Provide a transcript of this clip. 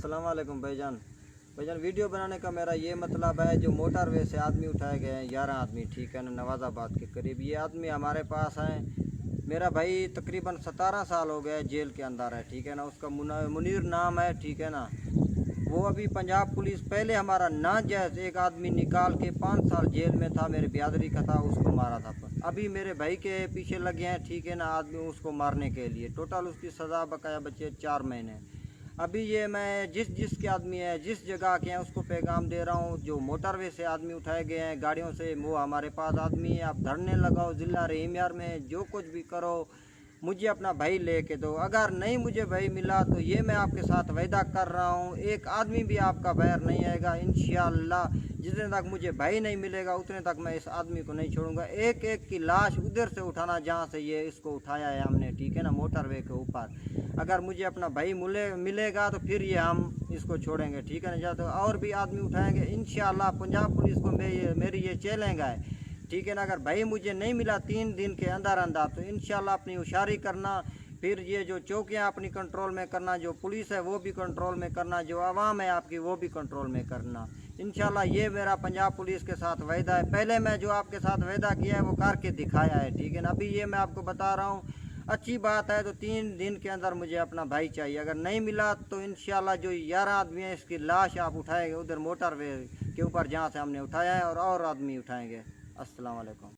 अस्सलाम वालेकुम भाईजान। वीडियो बनाने का मेरा ये मतलब है, जो मोटर वे से आदमी उठाए गए हैं 11 आदमी, ठीक है ना, नवाज़ाबाद के करीब। ये आदमी हमारे पास हैं। मेरा भाई तकरीबन 17 साल हो गए जेल के अंदर है, ठीक है ना। उसका मुनीर नाम है, ठीक है ना। वो अभी पंजाब पुलिस पहले हमारा नाजायज़ एक आदमी निकाल के 5 साल जेल में था, मेरे बिरादरी का था, उसको मारा था। अभी मेरे भाई के पीछे लगे हैं, ठीक है ना, आदमी उसको मारने के लिए। टोटल उसकी सज़ा बकाया बचे 4 महीने। अभी ये मैं जिस के आदमी है, जिस जगह के हैं, उसको पैगाम दे रहा हूँ। जो मोटरवे से आदमी उठाए गए हैं गाड़ियों से, वो हमारे पास आदमी है। आप धरने लगाओ ज़िला रहीम यार में, जो कुछ भी करो, मुझे अपना भाई लेके दो। अगर नहीं मुझे भाई मिला तो ये मैं आपके साथ वायदा कर रहा हूँ, एक आदमी भी आपका बाहर नहीं आएगा इंशाअल्लाह। जितने तक मुझे भाई नहीं मिलेगा उतने तक मैं इस आदमी को नहीं छोड़ूंगा। एक एक की लाश उधर से उठाना जहाँ से ये इसको उठाया है हमने, ठीक है ना, मोटरवे के ऊपर। अगर मुझे अपना भाई मिलेगा तो फिर ये हम इसको छोड़ेंगे, ठीक है ना। या तो और भी आदमी उठाएंगे इंशाअल्लाह। पंजाब पुलिस को मेरी ये चैलेंज है, ठीक है ना। अगर भाई मुझे नहीं मिला 3 दिन के अंदर अंदर तो इंशाल्लाह अपनी होशियारी करना। फिर ये जो चौकियाँ अपनी कंट्रोल में करना, जो पुलिस है वो भी कंट्रोल में करना, जो आवाम है आपकी वो भी कंट्रोल में करना इंशाल्लाह। ये मेरा पंजाब पुलिस के साथ वायदा है। पहले मैं जो आपके साथ वायदा किया है वो करके दिखाया है, ठीक है ना। अभी ये मैं आपको बता रहा हूँ, अच्छी बात है। तो 3 दिन के अंदर मुझे अपना भाई चाहिए। अगर नहीं मिला तो इंशाल्लाह जो 11 आदमी है इसकी लाश आप उठाएंगे उधर मोटरवे के ऊपर जहाँ से हमने उठाया है, और आदमी उठाएंगे। अस्सलाम वालेकुम।